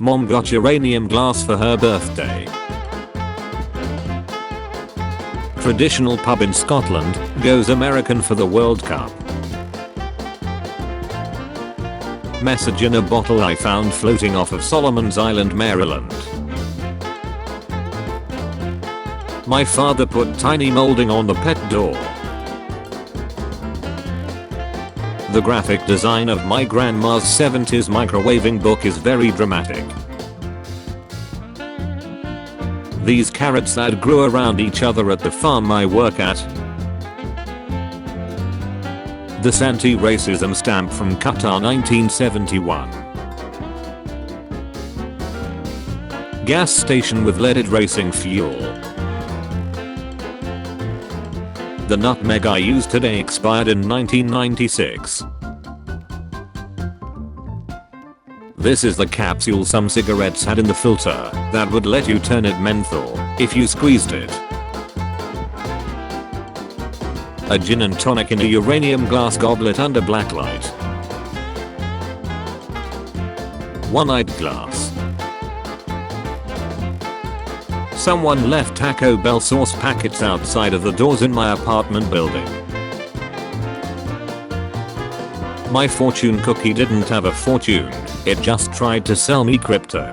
Mom got uranium glass for her birthday. Traditional pub in Scotland goes American for the World Cup. Message in a bottle I found floating off of Solomon's Island, Maryland. My father put tiny molding on the pet door. The graphic design of my grandma's 70s microwaving book is very dramatic. These carrots that grew around each other at the farm I work at. This anti-racism stamp from Qatar 1971. Gas station with leaded racing fuel. The nutmeg I used today expired in 1996. This is the capsule some cigarettes had in the filter that would let you turn it menthol if you squeezed it. A gin and tonic in a uranium glass goblet under blacklight. One-eyed glass. Someone left Taco Bell sauce packets outside of the doors in my apartment building. My fortune cookie didn't have a fortune, it just tried to sell me crypto.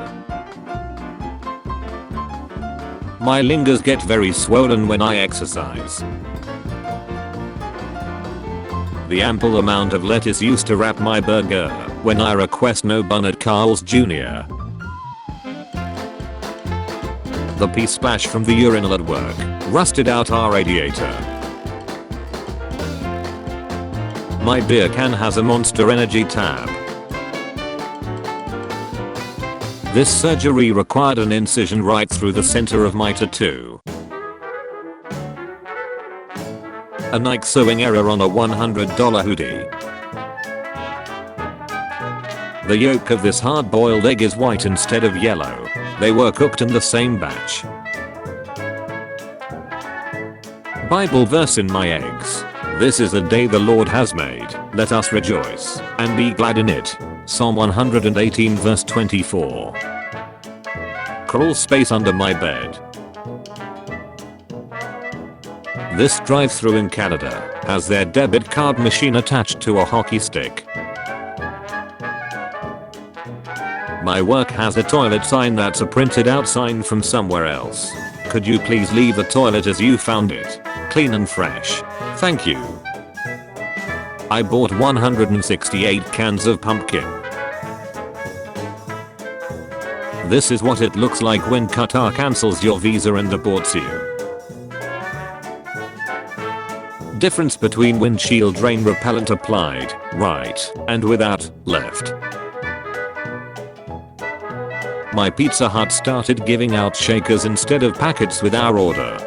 My lingers get very swollen when I exercise. The ample amount of lettuce used to wrap my burger when I request no bun at Carl's Jr. The pee splash from the urinal at work rusted out our radiator. My beer can has a Monster Energy tab. This surgery required an incision right through the center of my tattoo. A Nike sewing error on a $100 hoodie. The yolk of this hard-boiled egg is white instead of yellow. They were cooked in the same batch. Bible verse in my eggs. This is the day the Lord has made. Let us rejoice and be glad in it. Psalm 118 verse 24. Crawl space under my bed. This drive-thru in Canada has their debit card machine attached to a hockey stick. My work has a toilet sign that's a printed out sign from somewhere else. Could you please leave the toilet as you found it? Clean and fresh. Thank you. I bought 168 cans of pumpkin. This is what it looks like when Qatar cancels your visa and deports you. Difference between windshield rain repellent applied, right, and without, left. My Pizza Hut started giving out shakers instead of packets with our order.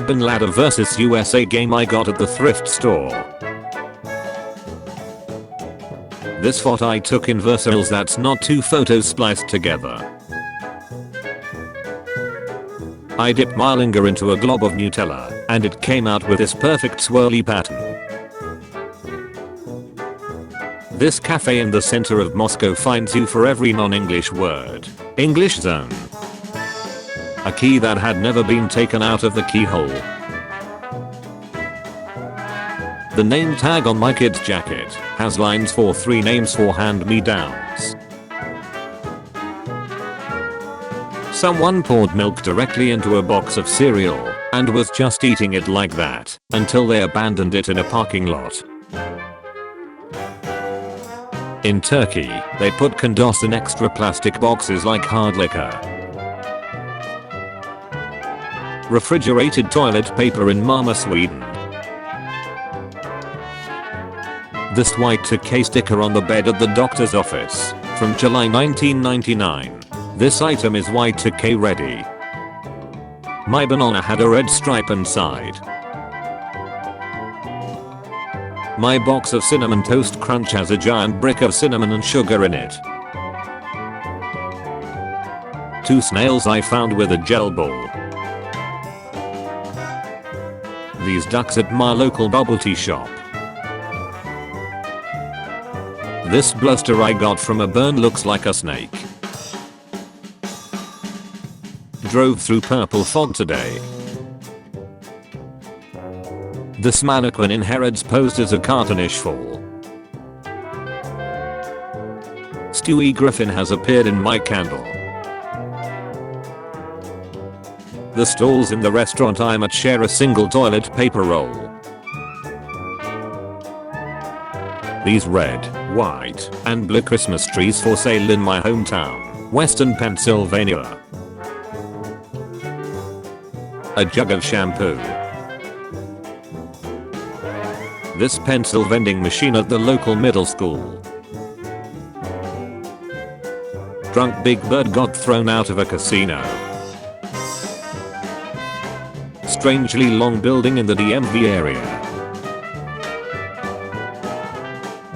Bin Laden vs USA game I got at the thrift store. This photo I took in Versailles that's not two photos spliced together. I dipped my linger into a glob of Nutella and it came out with this perfect swirly pattern. This cafe in the center of Moscow finds you for every non-English word. English zone. A key that had never been taken out of the keyhole. The name tag on my kid's jacket has lines for 3 names for hand-me-downs. Someone poured milk directly into a box of cereal and was just eating it like that until they abandoned it in a parking lot. In Turkey, they put condos in extra plastic boxes like hard liquor. Refrigerated toilet paper in Malmö, Sweden. This white 2K sticker on the bed at the doctor's office from July 1999. This item is white 2K ready. My banana had a red stripe inside. My box of Cinnamon Toast Crunch has a giant brick of cinnamon and sugar in it. 2 snails I found with a gel ball. These ducks at my local bubble tea shop. This blister I got from a burn looks like a snake. Drove through purple fog today. This mannequin in Harrods posed as a cartoonish fall. Stewie Griffin has appeared in my candle. The stalls in the restaurant I'm at share a single toilet paper roll. These red, white, and blue Christmas trees for sale in my hometown, Western Pennsylvania. A jug of shampoo. This pencil vending machine at the local middle school. Drunk Big Bird got thrown out of a casino. Strangely long building in the DMV area.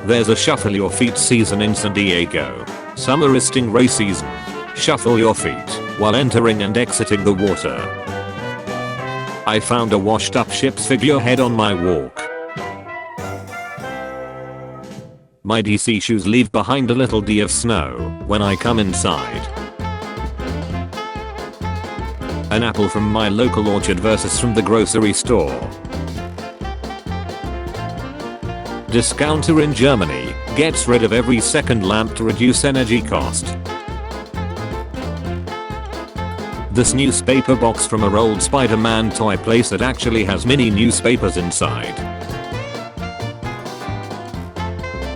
There's a shuffle your feet season in San Diego. Summer is stingray season. Shuffle your feet while entering and exiting the water. I found a washed up ship's figurehead on my walk. My DC shoes leave behind a little D of snow when I come inside. An apple from my local orchard versus from the grocery store. Discounter in Germany gets rid of every second lamp to reduce energy cost. This newspaper box from a old Spider-Man toy place that actually has mini newspapers inside.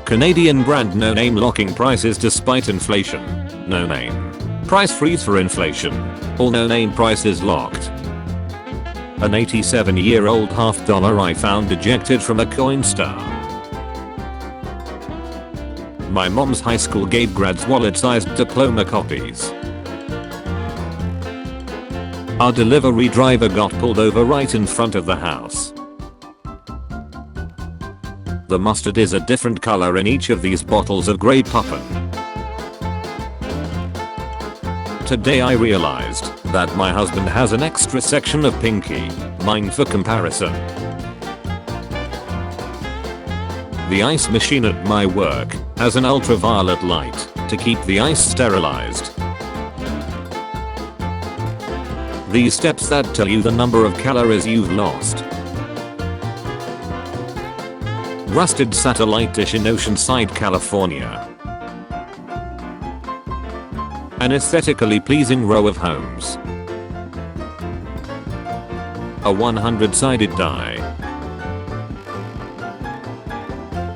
Canadian brand no name locking prices despite inflation. No name. Price freeze for inflation. All no name prices locked. An 87-year-old half dollar I found ejected from a Coinstar. My mom's high school gave grads wallet-sized diploma copies. Our delivery driver got pulled over right in front of the house. The mustard is a different color in each of these bottles of Grey Poppin'. Today I realized that my husband has an extra section of pinky, mine for comparison. The ice machine at my work has an ultraviolet light to keep the ice sterilized. These steps that tell you the number of calories you've lost. Rusted satellite dish in Oceanside, California. An aesthetically pleasing row of homes. A 100-sided die.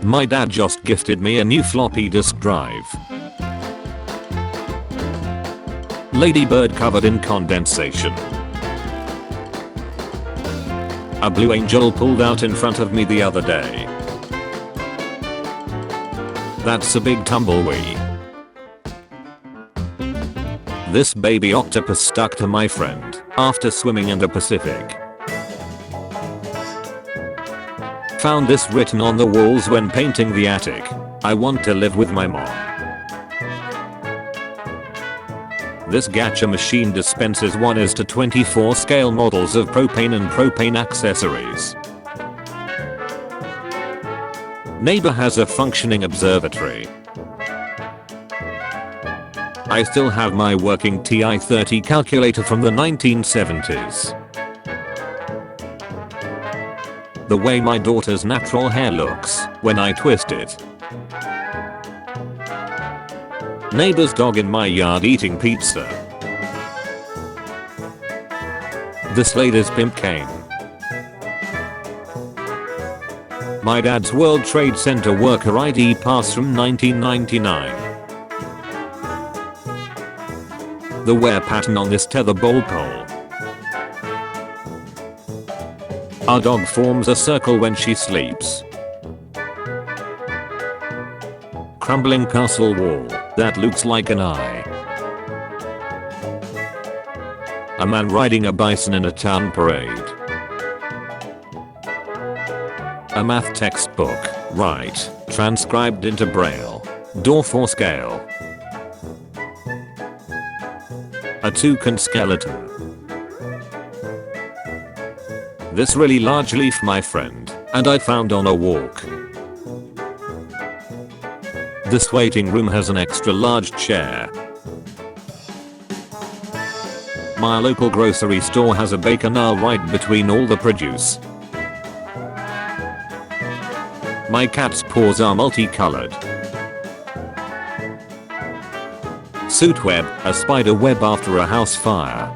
My dad just gifted me a new floppy disk drive. Ladybird covered in condensation. A blue angel pulled out in front of me the other day. That's a big tumblewee. This baby octopus stuck to my friend after swimming in the Pacific. Found this written on the walls when painting the attic. I want to live with my mom. This gacha machine dispenses 1:24 scale models of propane and propane accessories. Neighbor has a functioning observatory. I still have my working TI-30 calculator from the 1970s. The way my daughter's natural hair looks when I twist it. Neighbor's dog in my yard eating pizza. This lady's pimp cane. My dad's World Trade Center worker ID pass from 1999. The wear pattern on this tetherball pole. Our dog forms a circle when she sleeps. Crumbling castle wall that looks like an eye. A man riding a bison in a town parade. A math textbook, right, transcribed into braille, door for scale. A toucan skeleton. This really large leaf my friend and I found on a walk. This waiting room has an extra large chair. My local grocery store has a bacon aisle right between all the produce. My cat's paws are multicolored. Suit web, a spider web after a house fire.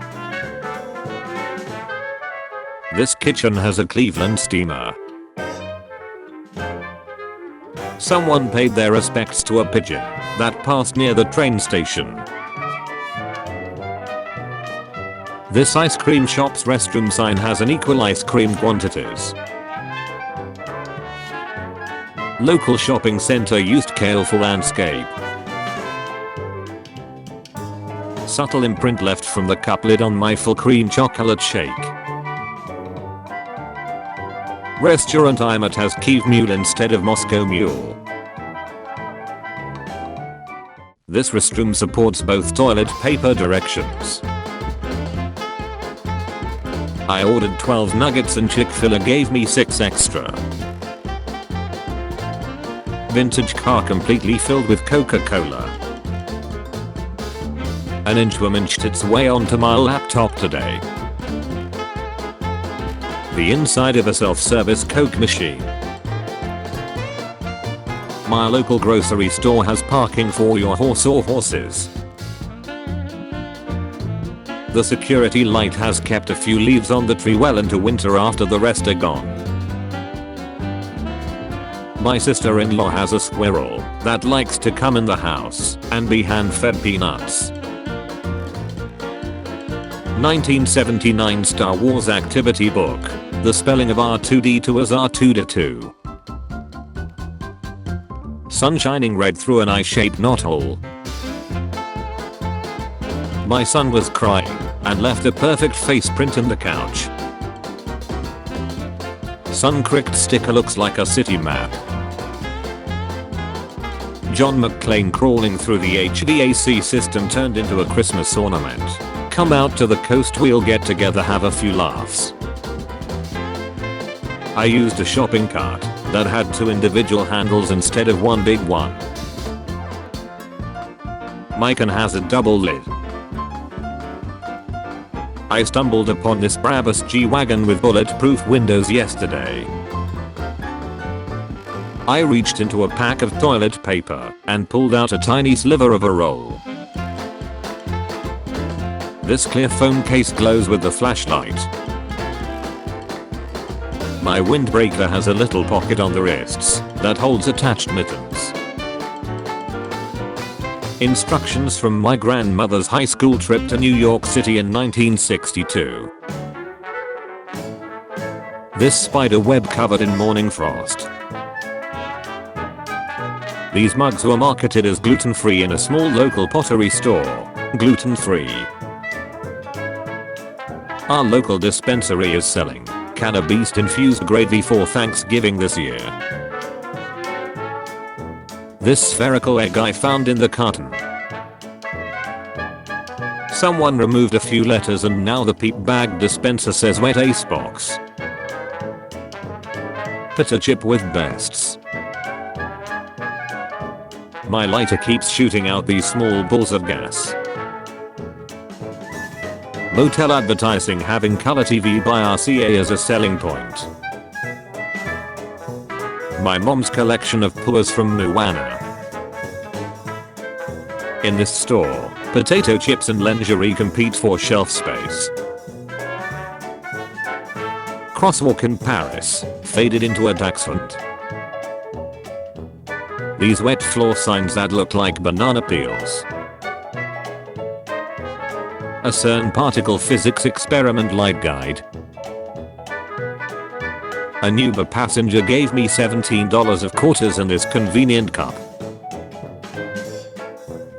This kitchen has a Cleveland steamer. Someone paid their respects to a pigeon that passed near the train station. This ice cream shop's restroom sign has an equal ice cream quantities. Local shopping center used kale for landscape. Subtle imprint left from the cup lid on my full cream chocolate shake. Restaurant I'm at has Kiev Mule instead of Moscow Mule. This restroom supports both toilet paper directions. I ordered 12 nuggets and Chick-fil-A gave me 6 extra. Vintage car completely filled with Coca-Cola. An inchworm inched its way onto my laptop today. The inside of a self-service Coke machine. My local grocery store has parking for your horse or horses. The security light has kept a few leaves on the tree well into winter after the rest are gone. My sister-in-law has a squirrel that likes to come in the house and be hand-fed peanuts. 1979 Star Wars activity book. The spelling of R2D2 as R2D2. Sun shining red through an eye-shaped knothole. My son was crying and left a perfect face print in the couch. Sun cricked sticker looks like a city map. John McClane crawling through the HVAC system turned into a Christmas ornament. Come out to the coast, we'll get together, have a few laughs. I used a shopping cart that had 2 individual handles instead of one big one. My can has a double lid. I stumbled upon this Brabus G-Wagon with bulletproof windows yesterday. I reached into a pack of toilet paper and pulled out a tiny sliver of a roll. This clear phone case glows with the flashlight. My windbreaker has a little pocket on the wrists that holds attached mittens. Instructions from my grandmother's high school trip to New York City in 1962. This spider web covered in morning frost. These mugs were marketed as gluten-free in a small local pottery store. Gluten-free. Our local dispensary is selling cannabis infused gravy for Thanksgiving this year. This spherical egg I found in the carton. Someone removed a few letters and now the peep bag dispenser says wet ace box. Potato chip with bests. My lighter keeps shooting out these small balls of gas. Motel advertising having color TV by RCA as a selling point. My mom's collection of puas from Moana. In this store, potato chips and lingerie compete for shelf space. Crosswalk in Paris, faded into a dachshund. These wet floor signs that look like banana peels. A CERN particle physics experiment light guide. An Uber passenger gave me $17 of quarters in this convenient cup.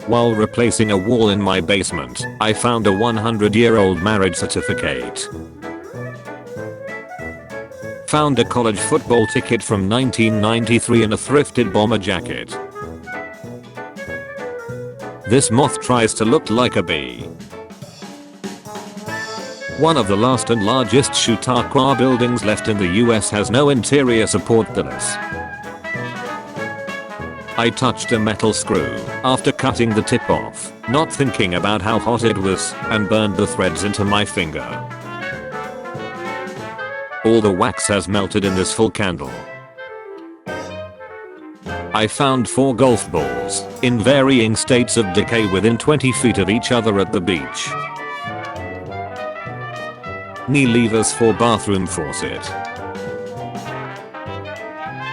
While replacing a wall in my basement, I found a 100-year-old marriage certificate. Found a college football ticket from 1993 in a thrifted bomber jacket. This moth tries to look like a bee. One of the last and largest Chautauqua buildings left in the US has no interior support pillars. I touched a metal screw after cutting the tip off, not thinking about how hot it was, and burned the threads into my finger. All the wax has melted in this full candle. I found 4 golf balls in varying states of decay within 20 feet of each other at the beach. Knee levers for bathroom faucet.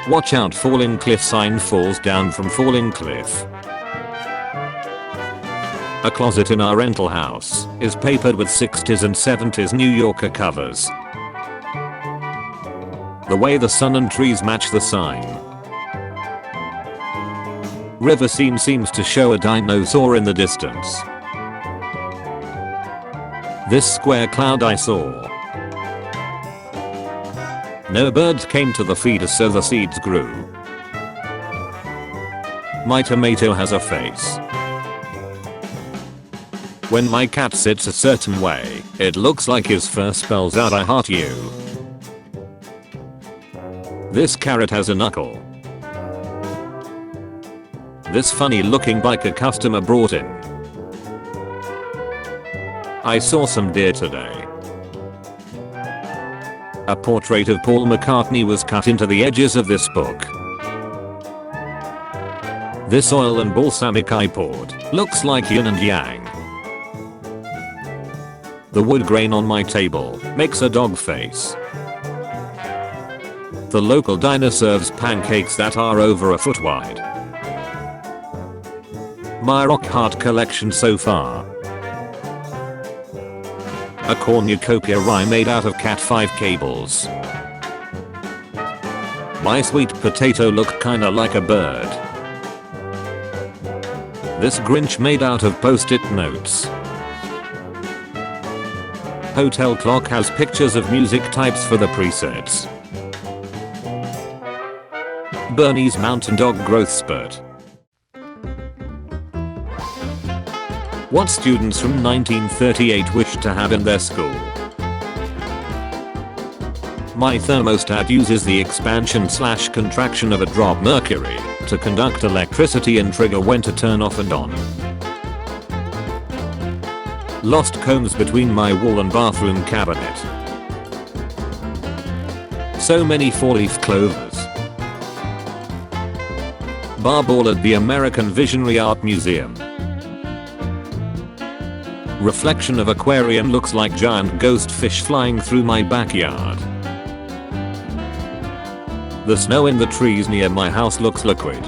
Watch out, falling cliff sign falls down from falling cliff. A closet in our rental house is papered with 60s and 70s New Yorker covers. The way the sun and trees match the sign. River scene seems to show a dinosaur in the distance. This square cloud I saw. No birds came to the feeder, so the seeds grew. My tomato has a face. When my cat sits a certain way, it looks like his fur spells out "I heart you." This carrot has a knuckle. This funny looking bike a customer brought in. I saw some deer today. A portrait of Paul McCartney was cut into the edges of this book. This oil and balsamic I poured looks like yin and yang. The wood grain on my table makes a dog face. The local diner serves pancakes that are over a foot wide. My rock hard collection so far. A cornucopia rye made out of Cat 5 cables. My sweet potato looked kinda like a bird. This Grinch made out of post-it notes. Hotel clock has pictures of music types for the presets. Bernie's mountain dog growth spurt. What students from 1938 wish to have in their school. My thermostat uses the expansion/contraction of a drop mercury to conduct electricity and trigger when to turn off and on. Lost combs between my wall and bathroom cabinet. So many 4-leaf clovers. Bar ball at the American Visionary Art Museum. Reflection of aquarium looks like giant ghost fish flying through my backyard. The snow in the trees near my house looks liquid.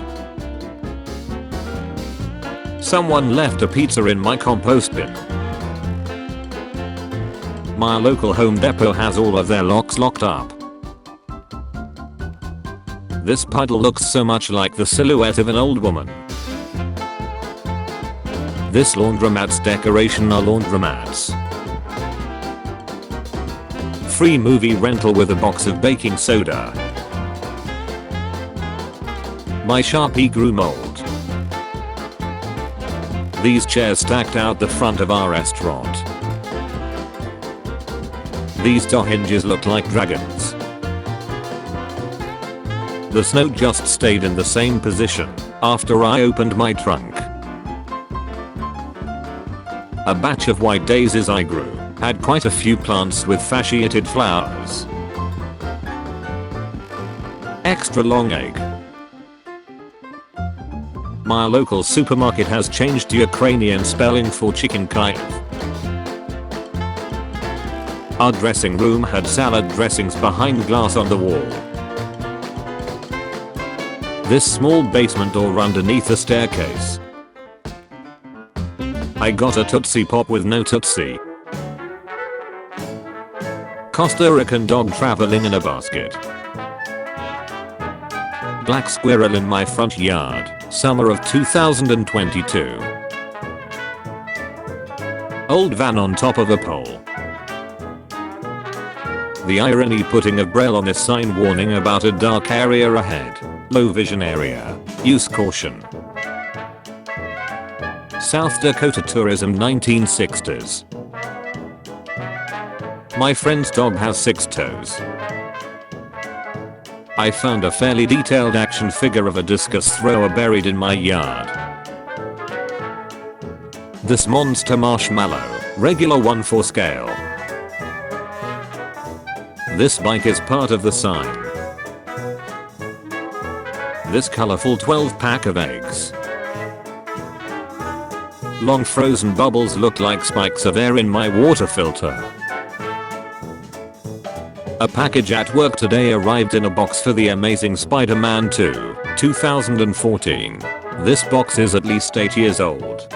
Someone left a pizza in my compost bin. My local Home Depot has all of their locks locked up. This puddle looks so much like the silhouette of an old woman. This laundromat's decoration are laundromats. Free movie rental with a box of baking soda. My Sharpie grew mold. These chairs stacked out the front of our restaurant. These door hinges look like dragons. The snow just stayed in the same position after I opened my trunk. A batch of white daisies I grew had quite a few plants with fasciated flowers. Extra long egg. My local supermarket has changed to Ukrainian spelling for chicken Kyiv. Our dressing room had salad dressings behind glass on the wall. This small basement door underneath the staircase. I got a Tootsie Pop with no Tootsie. Costa Rican dog traveling in a basket. Black squirrel in my front yard, summer of 2022. Old van on top of a pole. The irony putting a braille on this sign warning about a dark area ahead. Low vision area. Use caution. South Dakota tourism 1960s. My friend's dog has 6 toes. I found a fairly detailed action figure of a discus thrower buried in my yard. This monster marshmallow, regular 1/4 scale. This bike is part of the sign. This colorful 12-pack of eggs. Long frozen bubbles look like spikes of air in my water filter. A package at work today arrived in a box for The Amazing Spider-Man 2, 2014. This box is at least 8 years old.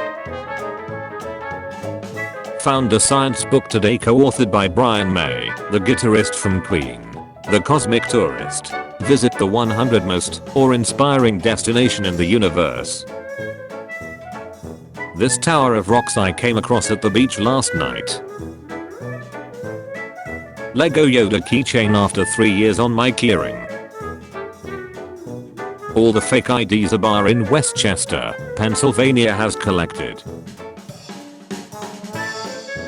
Found a science book today co-authored by Brian May, the guitarist from Queen. The Cosmic Tourist. Visit the 100 most awe-inspiring destination in the universe. This tower of rocks I came across at the beach last night. Lego Yoda keychain after 3 years on my clearing. All the fake IDs a bar in Westchester, Pennsylvania has collected.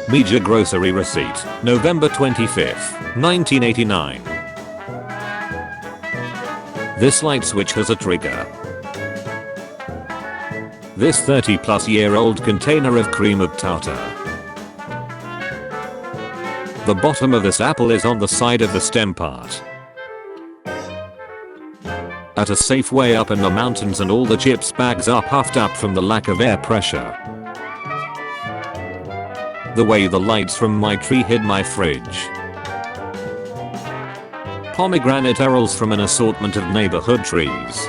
Major grocery receipt, November 25th, 1989. This light switch has a trigger. This 30-plus-year-old container of cream of tartar. The bottom of this apple is on the side of the stem part. At a Safeway up in the mountains and all the chips bags are puffed up from the lack of air pressure. The way the lights from my tree hid my fridge. Pomegranate arrows from an assortment of neighborhood trees.